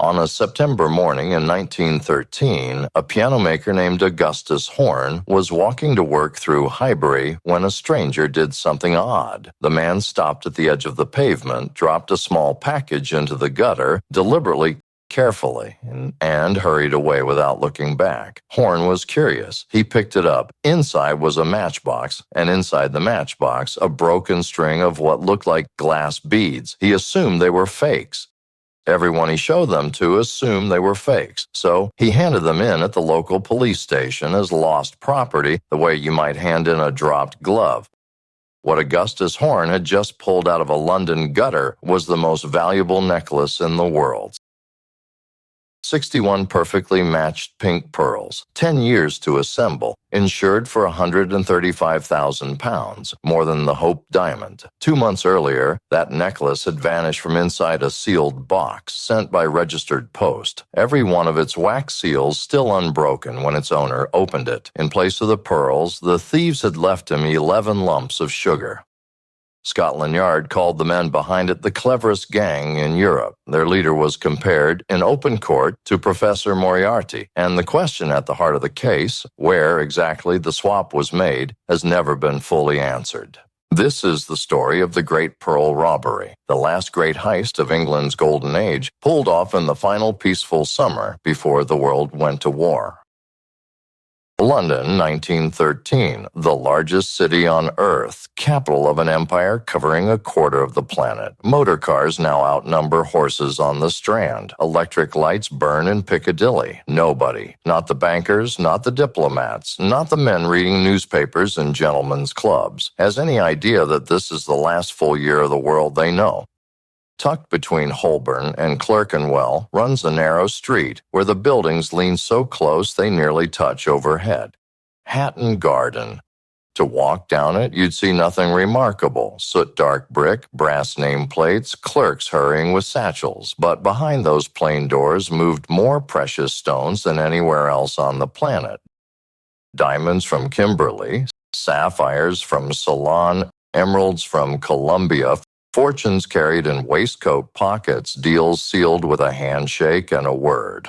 On a September morning in 1913, a piano maker named Augustus Horn was walking to work through Highbury when a stranger did something odd. The man stopped at the edge of the pavement, dropped a small package into the gutter, deliberately, carefully, and hurried away without looking back. Horn was curious. He picked it up. Inside was a matchbox, and inside the matchbox, a broken string of what looked like glass beads. He assumed they were fakes. Everyone he showed them to assumed they were fakes, so he handed them in at the local police station as lost property, the way you might hand in a dropped glove. What Augustus Horn had just pulled out of a London gutter was the most valuable necklace in the world. 61 perfectly matched pink pearls, 10 years to assemble, insured for £135,000, more than the Hope diamond. 2 months earlier, that necklace had vanished from inside a sealed box sent by registered post, every one of its wax seals still unbroken when its owner opened it. In place of the pearls, the thieves had left him 11 lumps of sugar. Scotland Yard called the men behind it the cleverest gang in Europe. Their leader was compared in open court to Professor Moriarty, and the question at the heart of the case, where exactly the swap was made, has never been fully answered. This is the story of the Great Pearl Robbery, the last great heist of England's golden age, pulled off in the final peaceful summer before the world went to war. London, 1913, the largest city on Earth, capital of an empire covering a quarter of the planet. Motor cars now outnumber horses on the Strand. Electric lights burn in Piccadilly. Nobody, not the bankers, not the diplomats, not the men reading newspapers in gentlemen's clubs, has any idea that this is the last full year of the world they know. Tucked between Holborn and Clerkenwell runs a narrow street where the buildings lean so close they nearly touch overhead. Hatton Garden. To walk down it, you'd see nothing remarkable. Soot-dark brick, brass nameplates, clerks hurrying with satchels. But behind those plain doors moved more precious stones than anywhere else on the planet. Diamonds from Kimberley, sapphires from Ceylon, emeralds from Colombia, fortunes carried in waistcoat pockets, deals sealed with a handshake and a word.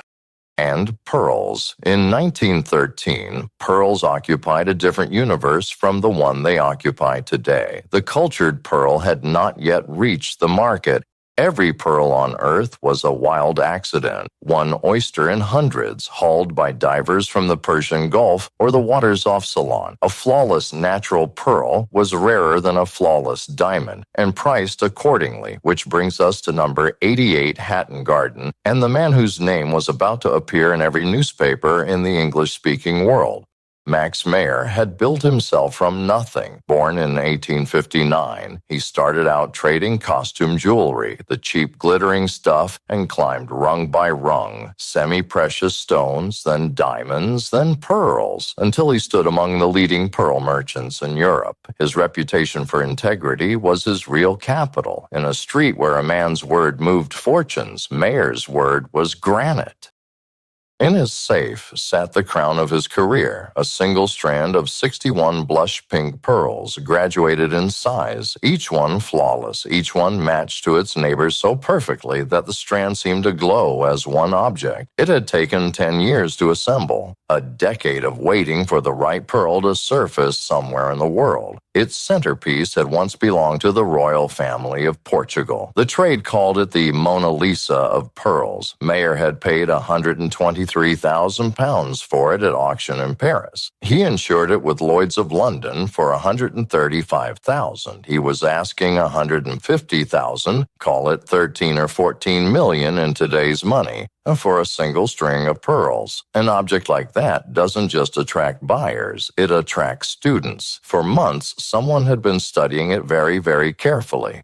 And pearls. In 1913, pearls occupied a different universe from the one they occupy today. The cultured pearl had not yet reached the market. Every pearl on Earth was a wild accident, one oyster in hundreds, hauled by divers from the Persian Gulf or the waters off Ceylon. A flawless natural pearl was rarer than a flawless diamond, and priced accordingly, which brings us to number 88 Hatton Garden, and the man whose name was about to appear in every newspaper in the English-speaking world. Max Mayer had built himself from nothing. Born in 1859, he started out trading costume jewelry, the cheap glittering stuff, and climbed rung by rung, semi-precious stones, then diamonds, then pearls, until he stood among the leading pearl merchants in Europe. His reputation for integrity was his real capital. In a street where a man's word moved fortunes, Mayer's word was granite. In his safe sat the crown of his career, a single strand of 61 blush pink pearls, graduated in size, each one flawless, each one matched to its neighbors so perfectly that the strand seemed to glow as one object. It had taken 10 years to assemble, a decade of waiting for the right pearl to surface somewhere in the world. Its centerpiece had once belonged to the royal family of Portugal. The trade called it the Mona Lisa of pearls. Mayer had paid £123,000 for it at auction in Paris. He insured it with Lloyd's of London for £135,000. He was asking £150,000, call it 13 or 14 million in today's money, for a single string of pearls. An object like that doesn't just attract buyers, it attracts students. For months, someone had been studying it very, very carefully.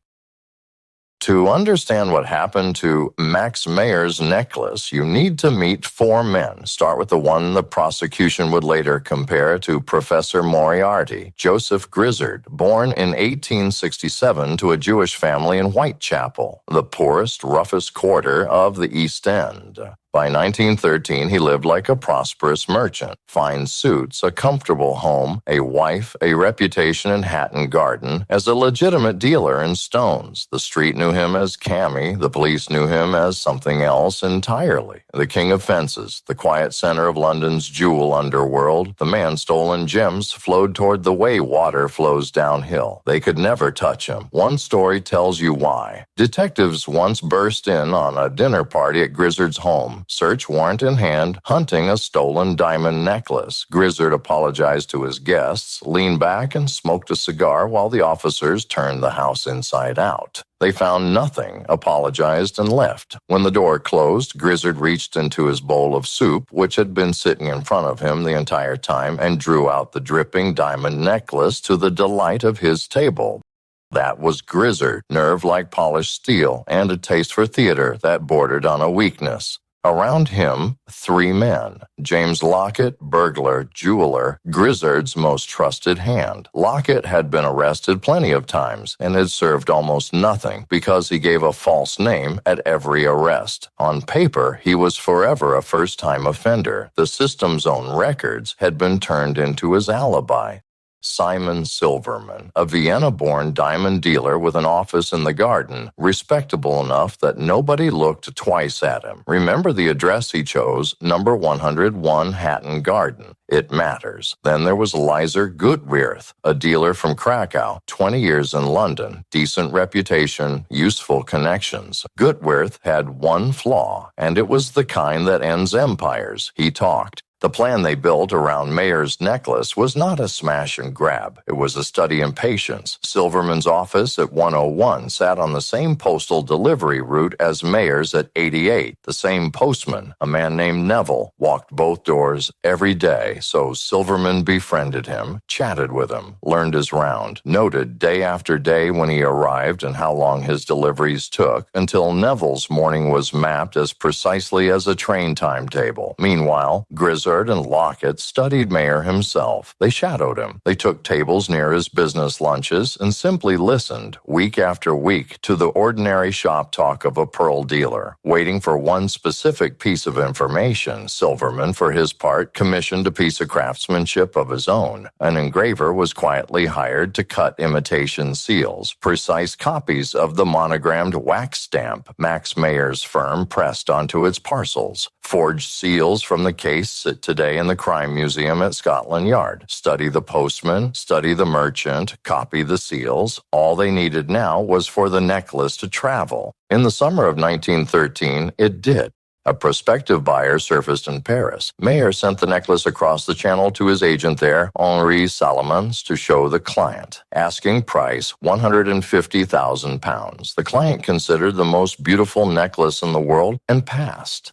To understand what happened to Max Mayer's necklace, you need to meet 4 men. Start with the one the prosecution would later compare to Professor Moriarty, Joseph Grizzard, born in 1867 to a Jewish family in Whitechapel, the poorest, roughest quarter of the East End. By 1913, he lived like a prosperous merchant. Fine suits, a comfortable home, a wife, a reputation in Hatton Garden as a legitimate dealer in stones. The street knew him as Cammy. The police knew him as something else entirely. The king of fences, the quiet center of London's jewel underworld. The man stolen gems flowed toward the way water flows downhill. They could never touch him. One story tells you why. Detectives once burst in on a dinner party at Grizzard's home, search warrant in hand, hunting a stolen diamond necklace. Grizzard apologized to his guests, leaned back, and smoked a cigar while the officers turned the house inside out. They found nothing, apologized, and left. When the door closed, Grizzard reached into his bowl of soup, which had been sitting in front of him the entire time, and drew out the dripping diamond necklace to the delight of his table. That was Grizzard, nerve like polished steel, and a taste for theater that bordered on a weakness. Around him, 3 men. James Lockett, burglar, jeweler, Grizzard's most trusted hand. Lockett had been arrested plenty of times and had served almost nothing because he gave a false name at every arrest. On paper, he was forever a first-time offender. The system's own records had been turned into his alibi. Simon Silverman, a Vienna-born diamond dealer with an office in the Garden, respectable enough that nobody looked twice at him. Remember the address he chose, number 101 Hatton Garden. It matters. Then there was Lizer Gutwirth, a dealer from Krakow, 20 years in London, decent reputation, useful connections. Gutwirth had one flaw, and it was the kind that ends empires. He talked. The plan they built around Mayer's necklace was not a smash and grab. It was a study in patience. Silverman's office at 101 sat on the same postal delivery route as Mayer's at 88. The same postman, a man named Neville, walked both doors every day, so Silverman befriended him, chatted with him, learned his round, noted day after day when he arrived and how long his deliveries took, until Neville's morning was mapped as precisely as a train timetable. Meanwhile, Grizzard and Lockett studied Mayer himself. They shadowed him. They took tables near his business lunches and simply listened, week after week, to the ordinary shop talk of a pearl dealer. Waiting for one specific piece of information, Silverman, for his part, commissioned a piece of craftsmanship of his own. An engraver was quietly hired to cut imitation seals, precise copies of the monogrammed wax stamp Max Mayer's firm pressed onto its parcels. Forged seals from the case sit today in the Crime Museum at Scotland Yard. Study the postman, study the merchant, copy the seals. All they needed now was for the necklace to travel. In the summer of 1913, it did. A prospective buyer surfaced in Paris. Mayer sent the necklace across the channel to his agent there, Henri Salamans, to show the client. Asking price, £150,000. The client considered the most beautiful necklace in the world and passed.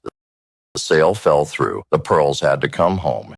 The sale fell through. The pearls had to come home.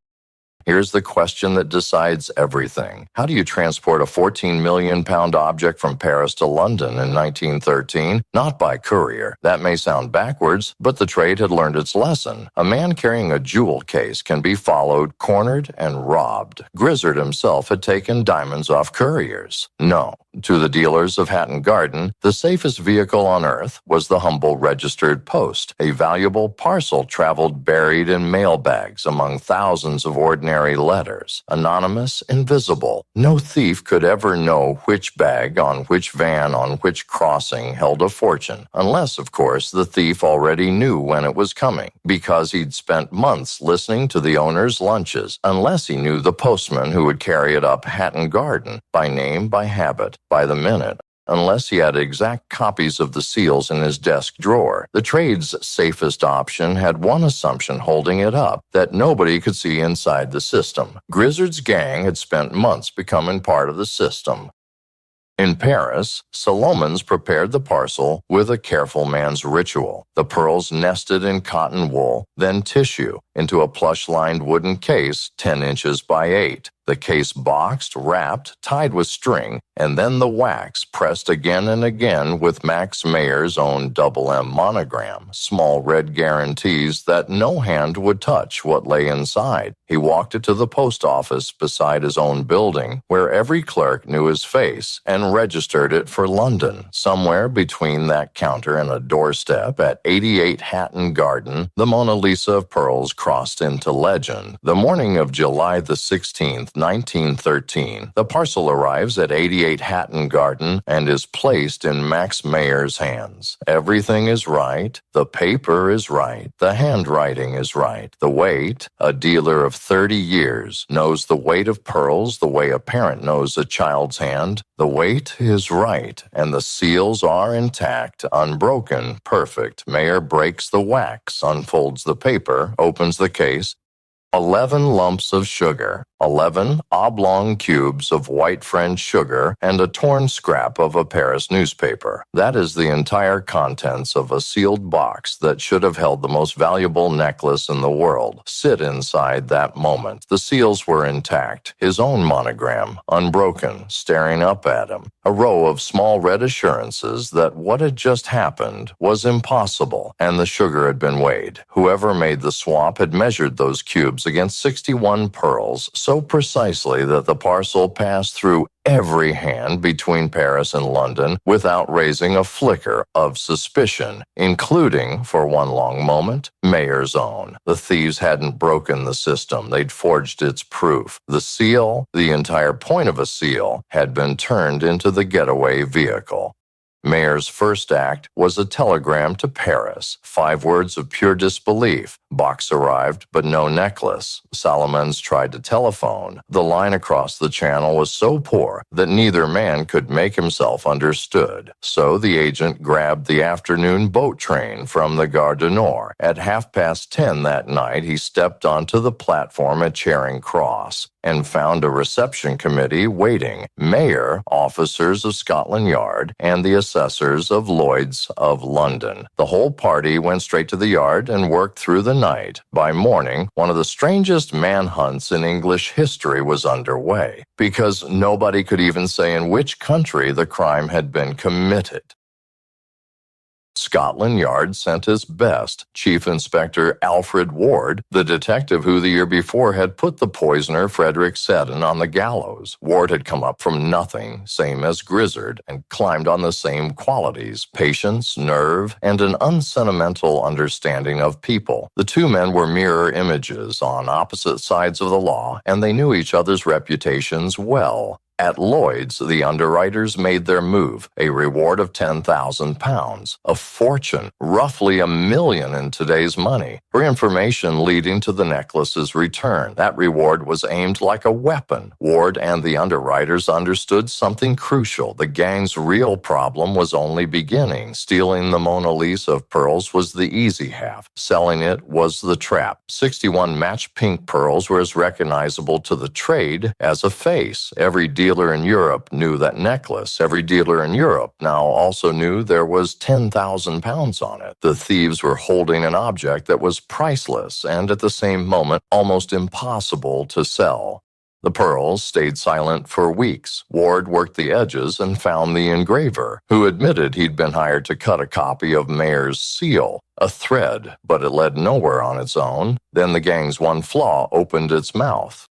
Here's the question that decides everything. How do you transport a 14 million pound object from Paris to London in 1913? Not by courier. That may sound backwards, but the trade had learned its lesson. A man carrying a jewel case can be followed, cornered, and robbed. Grizzard himself had taken diamonds off couriers. No. To the dealers of Hatton Garden, the safest vehicle on earth was the humble registered post. A valuable parcel traveled buried in mail bags among thousands of ordinary letters. Anonymous, invisible. No thief could ever know which bag on which van on which crossing held a fortune, unless, of course, the thief already knew when it was coming, because he'd spent months listening to the owner's lunches, unless he knew the postman who would carry it up Hatton Garden, by name, by habit, by the minute, unless he had exact copies of the seals in his desk drawer. The trade's safest option had one assumption holding it up, that nobody could see inside the system. Grizzard's gang had spent months becoming part of the system. In Paris, Salomons prepared the parcel with a careful man's ritual. The pearls nested in cotton wool, then tissue, into a plush-lined wooden case 10 inches by 8. The case boxed, wrapped, tied with string, and then the wax pressed again and again with Max Mayer's own double M monogram, small red guarantees that no hand would touch what lay inside. He walked it to the post office beside his own building, where every clerk knew his face, and registered it for London. Somewhere between that counter and a doorstep at 88 Hatton Garden, the Mona Lisa of pearls crossed into legend. The morning of July the 16th, 1913, the parcel arrives at 88 Hatton Garden and is placed in Max Mayer's hands. Everything is right. The paper is right. The handwriting is right. The weight, a dealer of 30 years, knows the weight of pearls the way a parent knows a child's hand. The weight is right, and the seals are intact, unbroken, perfect. Mayer breaks the wax, unfolds the paper, opens the case. 11 lumps of sugar, 11 oblong cubes of white French sugar, and a torn scrap of a Paris newspaper. That is the entire contents of a sealed box that should have held the most valuable necklace in the world. Sit inside that moment. The seals were intact, his own monogram, unbroken, staring up at him. A row of small red assurances that what had just happened was impossible, and the sugar had been weighed. Whoever made the swap had measured those cubes against 61 pearls so precisely that the parcel passed through every hand between Paris and London without raising a flicker of suspicion, including, for one long moment, Mayer's own. The thieves hadn't broken the system. They'd forged its proof. The seal, the entire point of a seal, had been turned into the getaway vehicle. Mayer's first act was a telegram to Paris. 5 words of pure disbelief. Box arrived, but no necklace. Salomons tried to telephone. The line across the channel was so poor that neither man could make himself understood. So the agent grabbed the afternoon boat train from the Gare du Nord. At 10:30 that night, he stepped onto the platform at Charing Cross and found a reception committee waiting. Mayer, officers of Scotland Yard, and the assessors of Lloyd's of London. The whole party went straight to the yard and worked through the night. By morning, one of the strangest manhunts in English history was underway, because nobody could even say in which country the crime had been committed. Scotland Yard sent its best, Chief Inspector Alfred Ward, the detective who the year before had put the poisoner Frederick Seddon on the gallows. Ward had come up from nothing, same as Grizzard, and climbed on the same qualities, patience, nerve, and an unsentimental understanding of people. The two men were mirror images on opposite sides of the law, and they knew each other's reputations well. At Lloyd's, the underwriters made their move, a reward of £10,000, a fortune, roughly $1 million in today's money, for information leading to the necklace's return. That reward was aimed like a weapon. Ward and the underwriters understood something crucial. The gang's real problem was only beginning. Stealing the Mona Lisa of pearls was the easy half. Selling it was the trap. 61 match pink pearls were as recognizable to the trade as a face. Every dealer in Europe knew that necklace. Every dealer in Europe now also knew there was £10,000 on it. The thieves were holding an object that was priceless and at the same moment almost impossible to sell. The pearls stayed silent for weeks. Ward worked the edges and found the engraver, who admitted he'd been hired to cut a copy of Mayer's seal. A thread, but it led nowhere on its own. Then the gang's one flaw opened its mouth.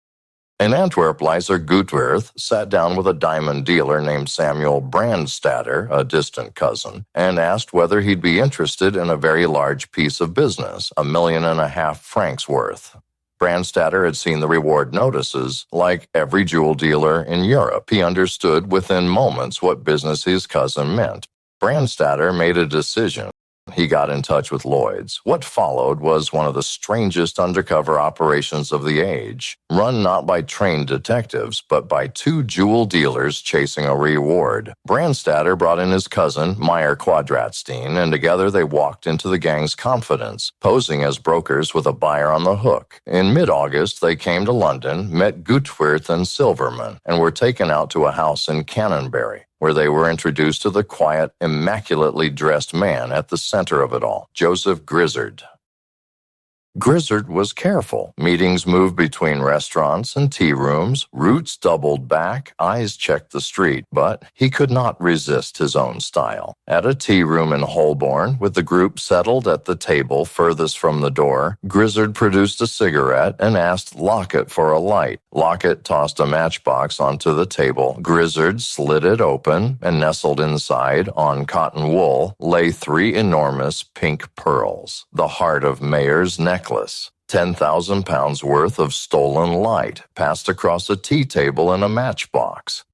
In Antwerp, Lizer Gutwirth sat down with a diamond dealer named Samuel Brandstatter, a distant cousin, and asked whether he'd be interested in a very large piece of business, £1.5 million worth. Brandstatter had seen the reward notices. Like every jewel dealer in Europe, he understood within moments what business his cousin meant. Brandstatter made a decision. He got in touch with Lloyd's. What followed was one of the strangest undercover operations of the age, run not by trained detectives, but by 2 jewel dealers chasing a reward. Brandstatter brought in his cousin, Meyer Quadratstein, and together they walked into the gang's confidence, posing as brokers with a buyer on the hook. In mid-August, they came to London, met Gutwirth and Silverman, and were taken out to a house in Canonbury, where they were introduced to the quiet, immaculately dressed man at the center of it all, Joseph Grizzard. Grizzard was careful. Meetings moved between restaurants and tea rooms. Routes doubled back. Eyes checked the street, but he could not resist his own style. At a tea room in Holborn, with the group settled at the table furthest from the door, Grizzard produced a cigarette and asked Lockett for a light. Lockett tossed a matchbox onto the table. Grizzard slid it open, and nestled inside, on cotton wool, lay 3 enormous pink pearls, the heart of Mayer's necklace. 10,000 pounds worth of stolen light passed across a tea table in a matchbox.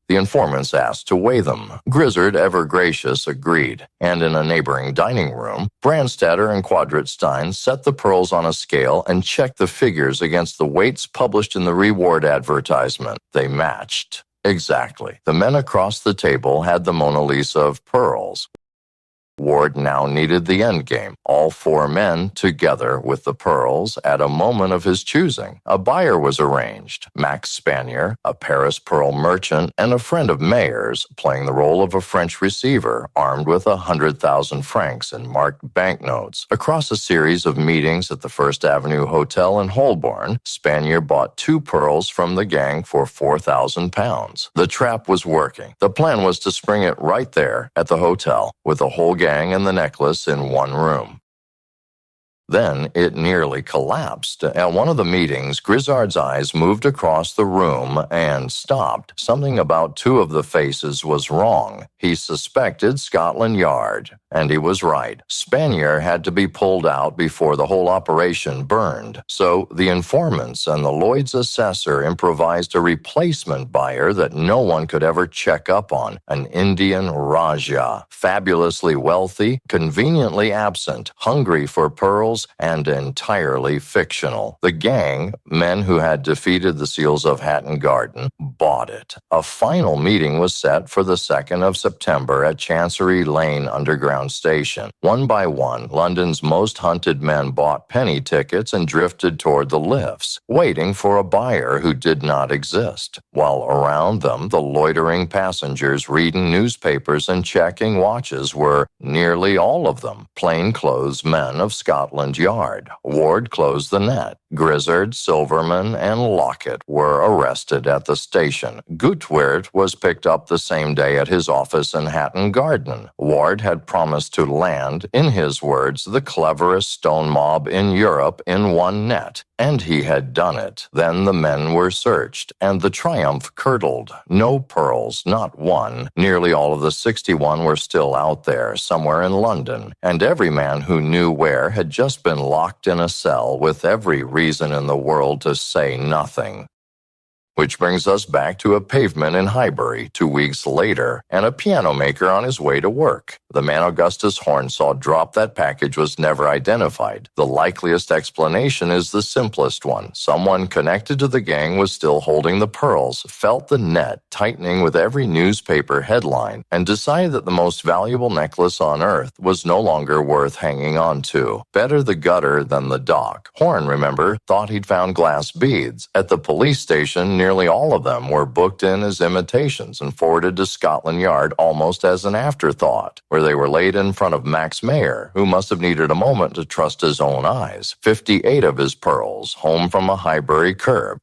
The informants asked to weigh them. Grizzard, ever gracious, agreed, and in a neighboring dining room, Brandstatter and Quadratstein set the pearls on a scale and checked the figures against the weights published in the reward advertisement. They matched. Exactly. The men across the table had the Mona Lisa of pearls. Ward now needed the endgame, all 4 men together with the pearls at a moment of his choosing. A buyer was arranged, Max Spanier, a Paris pearl merchant, and a friend of Mayer's, playing the role of a French receiver, armed with 100,000 francs in marked banknotes. Across a series of meetings at the First Avenue Hotel in Holborn, Spanier bought 2 pearls from the gang for 4,000 pounds. The trap was working. The plan was to spring it right there at the hotel, with the whole gang and the necklace in one room. Then it nearly collapsed. At one of the meetings, Grizzard's eyes moved across the room and stopped. Something about 2 of the faces was wrong. He suspected Scotland Yard, and he was right. Spanier had to be pulled out before the whole operation burned. So the informants and the Lloyd's assessor improvised a replacement buyer that no one could ever check up on, an Indian Rajah, fabulously wealthy, conveniently absent, hungry for pearls, and entirely fictional. The gang, men who had defeated the Seals of Hatton Garden, bought it. A final meeting was set for the 2nd of September at Chancery Lane Underground Station. One by one, London's most hunted men bought penny tickets and drifted toward the lifts, waiting for a buyer who did not exist, while around them the loitering passengers reading newspapers and checking watches were, nearly all of them, plainclothes men of Scotland Yard. Ward closed the net. Grizzard, Silverman, and Lockett were arrested at the station. Gutwert was picked up the same day at his office in Hatton Garden. Ward had promised to land, in his words, the cleverest stone mob in Europe in one net, and he had done it. Then the men were searched, and the triumph curdled. No pearls, not one. Nearly all of the 61 were still out there, somewhere in London, and every man who knew where had just been locked in a cell with every reason in the world to say nothing. Which brings us back to a pavement in Highbury 2 weeks later, and a piano maker on his way to work. The man Augustus Horn saw drop that package was never identified. The likeliest explanation is the simplest one. Someone connected to the gang was still holding the pearls, felt the net tightening with every newspaper headline, and decided that the most valuable necklace on earth was no longer worth hanging on to. Better the gutter than the dock. Horn, remember, thought he'd found glass beads. At the police station, nearly all of them were booked in as imitations and forwarded to Scotland Yard almost as an afterthought, where they were laid in front of Max Mayer, who must have needed a moment to trust his own eyes. 58 of his pearls, home from a Highbury curb.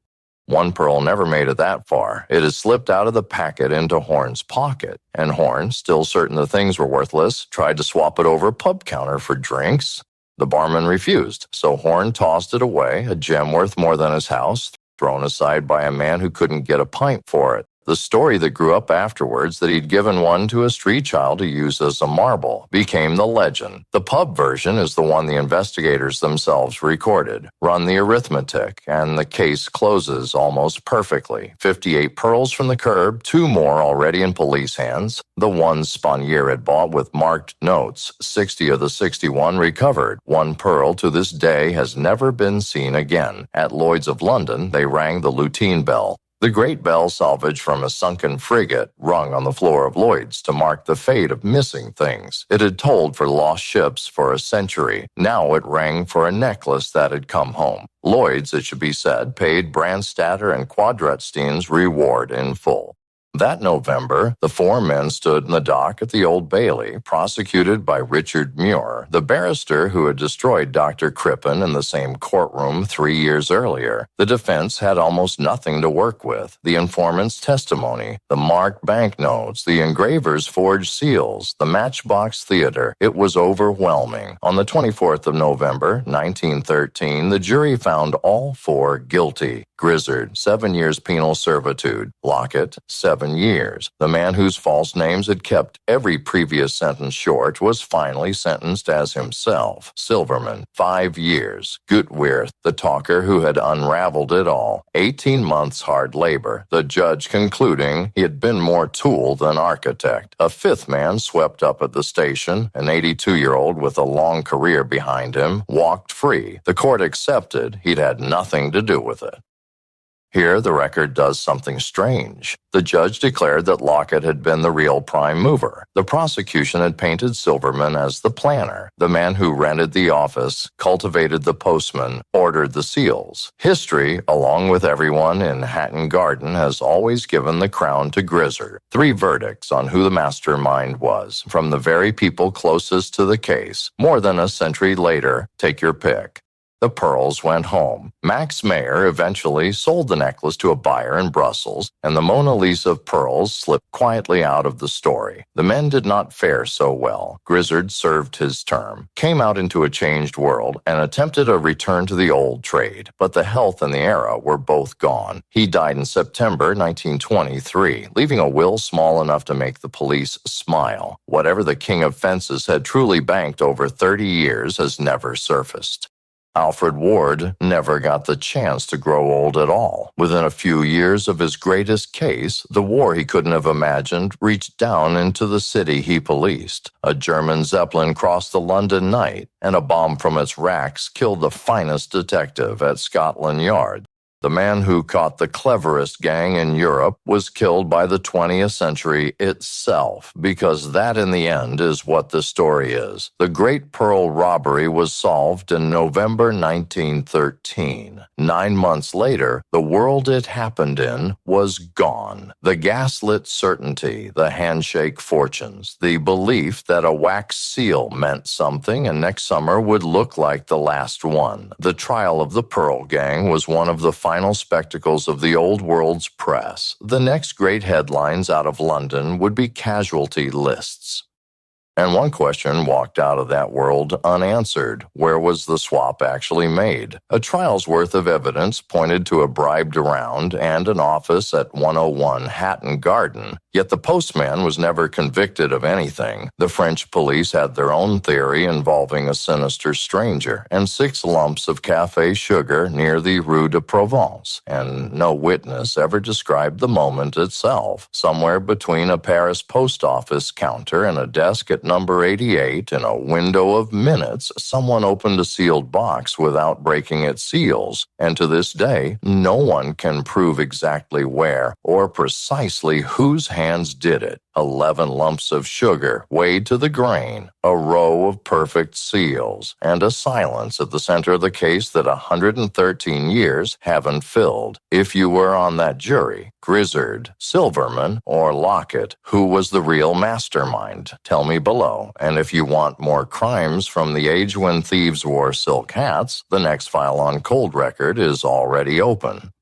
One pearl never made it that far. It had slipped out of the packet into Horn's pocket, and Horn, still certain the things were worthless, tried to swap it over a pub counter for drinks. The barman refused, so Horn tossed it away, a gem worth more than his house, thrown aside by a man who couldn't get a pint for it. The story that grew up afterwards that he'd given one to a street child to use as a marble became the legend. The pub version is the one the investigators themselves recorded. Run the arithmetic, and the case closes almost perfectly. 58 pearls from the curb, 2 more already in police hands. The ones Spanier had bought with marked notes. 60 of the 61 recovered. 1 pearl to this day has never been seen again. At Lloyd's of London, they rang the Lutine Bell. The great bell salvaged from a sunken frigate rung on the floor of Lloyd's to mark the fate of missing things. It had tolled for lost ships for a century. Now it rang for a necklace that had come home. Lloyd's, it should be said, paid Brandstatter and Quadratstein's reward in full. That November, the four men stood in the dock at the Old Bailey, prosecuted by Richard Muir, the barrister who had destroyed Dr. Crippen in the same courtroom 3 years earlier. The defense had almost nothing to work with. The informant's testimony, the marked banknotes, the engraver's forged seals, the Matchbox Theater. It was overwhelming. On the 24th of November, 1913, the jury found all four guilty. Grizzard, 7 years penal servitude. Lockett, 7 years. The man whose false names had kept every previous sentence short was finally sentenced as himself. Silverman, 5 years. Gutwirth, the talker who had unraveled it all. 18 months hard labor. The judge concluding he had been more tool than architect. A fifth man swept up at the station. An 82-year-old with a long career behind him walked free. The court accepted he'd had nothing to do with it. Here, the record does something strange. The judge declared that Lockett had been the real prime mover. The prosecution had painted Silverman as the planner, the man who rented the office, cultivated the postman, ordered the seals. History, along with everyone in Hatton Garden, has always given the crown to Grizzard. 3 verdicts on who the mastermind was, from the very people closest to the case. More than a century later, take your pick. The pearls went home. Max Mayer eventually sold the necklace to a buyer in Brussels, and the Mona Lisa of pearls slipped quietly out of the story. The men did not fare so well. Grizzard served his term, came out into a changed world, and attempted a return to the old trade. But the health and the era were both gone. He died in September 1923, leaving a will small enough to make the police smile. Whatever the king of fences had truly banked over 30 years has never surfaced. Alfred Ward never got the chance to grow old at all. Within a few years of his greatest case, the war he couldn't have imagined reached down into the city he policed. A German Zeppelin crossed the London night, and a bomb from its racks killed the finest detective at Scotland Yard. The man who caught the cleverest gang in Europe was killed by the 20th century itself, because that in the end is what the story is. The Great Pearl Robbery was solved in November 1913. 9 months later, the world it happened in was gone. The gaslit certainty, the handshake fortunes, the belief that a wax seal meant something and next summer would look like the last one. The trial of the Pearl Gang was one of the final spectacles of the old world's press. The next great headlines out of London would be casualty lists. And one question walked out of that world unanswered. Where was the swap actually made? A trial's worth of evidence pointed to a bribed round and an office at 101 Hatton Garden. Yet the postman was never convicted of anything. The French police had their own theory involving a sinister stranger and 6 lumps of café sugar near the Rue de Provence. And no witness ever described the moment itself. Somewhere between a Paris post office counter and a desk at number 88, in a window of minutes, someone opened a sealed box without breaking its seals, and to this day, no one can prove exactly where or precisely whose hands did it. 11 lumps of sugar weighed to the grain, a row of perfect seals, and a silence at the center of the case that 113 years haven't filled. If you were on that jury, Grizzard, Silverman, or Lockett, who was the real mastermind? Tell me below. And if you want more crimes from the age when thieves wore silk hats, the next file on Cold Record is already open.